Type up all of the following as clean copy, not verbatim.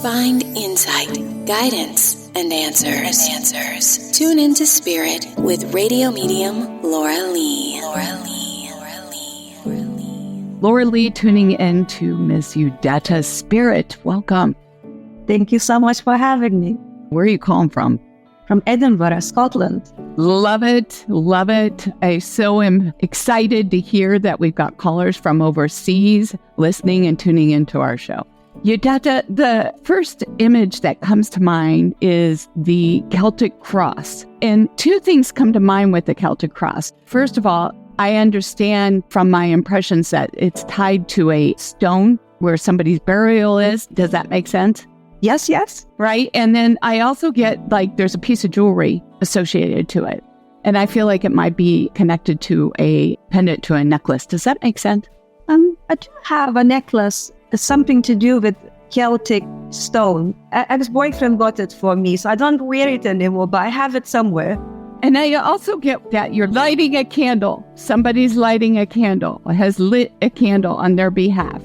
Find insight, guidance, and answers. Tune into Spirit with radio medium Laura Lee. Laura Lee tuning in to Miss Udetta Spirit. Welcome. Thank you so much for having me. Where are you calling from? From Edinburgh, Scotland. Love it. I so am excited to hear that we've got callers from overseas listening and tuning into our show. Udetta, the first image that comes to mind is the Celtic cross. And two things come to mind with the Celtic cross. First of all, I understand from my impressions that it's tied to a stone where somebody's burial is. Does that make sense? Yes. Right? And then I also get like there's a piece of jewelry associated to it. And I feel like it might be connected to a pendant to a necklace. Does that make sense? I do have a necklace, something to do with Celtic stone. Ex-boyfriend got it for me, so I don't wear it anymore, but I have it somewhere. And I also get that you're lighting a candle. Somebody's lighting a candle, has lit a candle on their behalf.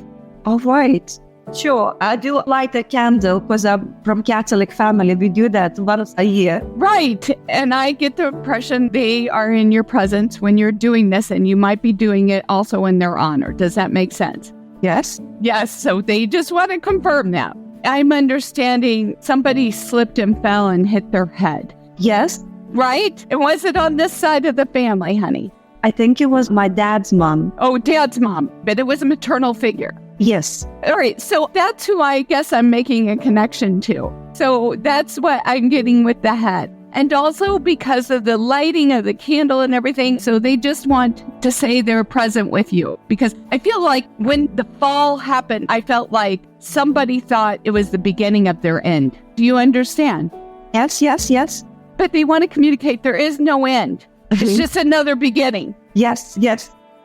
All right. Sure. I do light a candle because I'm from Catholic family. We do that once a year. Right. And I get the impression they are in your presence when you're doing this, and you might be doing it also in their honor. Does that make sense? Yes. Yes. So they just want to confirm that. I'm understanding somebody slipped and fell and hit their head. Yes. Right? And was it on this side of the family, honey? I think it was my dad's mom. Oh, dad's mom. But it was a maternal figure. Yes. All right. So that's who I guess I'm making a connection to. So that's what I'm getting with the head. And also because of the lighting of the candle and everything. So they just want to say they're present with you. Because I feel like when the fall happened, I felt like somebody thought it was the beginning of their end. Do you understand? Yes. But they want to communicate there is no end. It's just another beginning. Yes.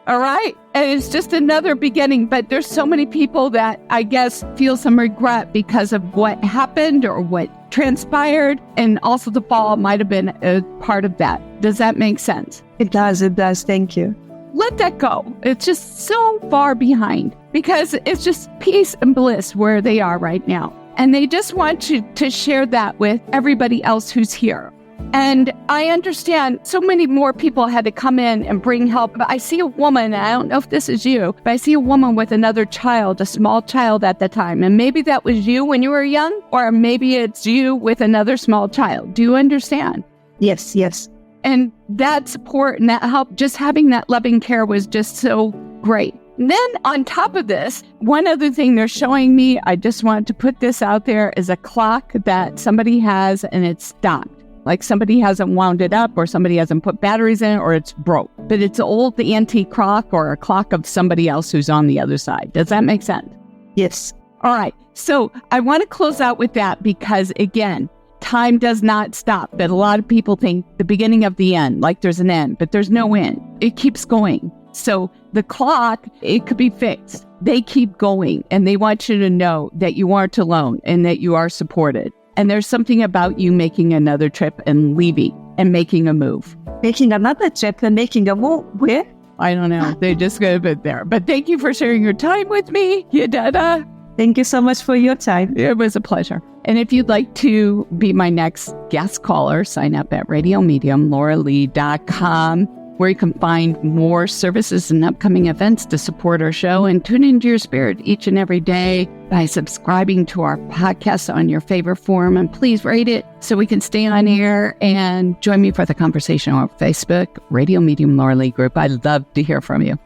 All right. And it's just another beginning. But there's so many people that I guess feel some regret because of what happened or what transpired. And also the fall might have been a part of that. Does that make sense? It does. Thank you. Let that go. It's just so far behind because it's just peace and bliss where they are right now. And they just want you to share that with everybody else who's here. And I understand so many more people had to come in and bring help. But I see a woman, and I don't know if this is you, but I see a woman with another child, a small child at the time. And maybe that was you when you were young, or maybe it's you with another small child. Do you understand? Yes. And that support and that help, just having that loving care was just so great. And then on top of this, one other thing they're showing me, I just wanted to put this out there, is a clock that somebody has and it's stopped. Like somebody hasn't wound it up or somebody hasn't put batteries in it or it's broke. But it's old, the antique clock or a clock of somebody else who's on the other side. Does that make sense? Yes. All right. So I want to close out with that because, again, time does not stop. But a lot of people think the beginning of the end, like there's an end, but there's no end. It keeps going. So the clock, it could be fixed. They keep going and they want you to know that you aren't alone and that you are supported. And there's something about you making another trip and leaving and making a move. Making another trip and making a move? Where? I don't know. They're just going to be there. But thank you for sharing your time with me, Udetta. Thank you so much for your time. It was a pleasure. And if you'd like to be my next guest caller, sign up at radiomediumlauralee.com, where you can find more services and upcoming events to support our show, and tune into your spirit each and every day by subscribing to our podcast on your favorite form. And please rate it so we can stay on air, and join me for the conversation on Facebook, Radio Medium Laura Lee Group. I'd love to hear from you.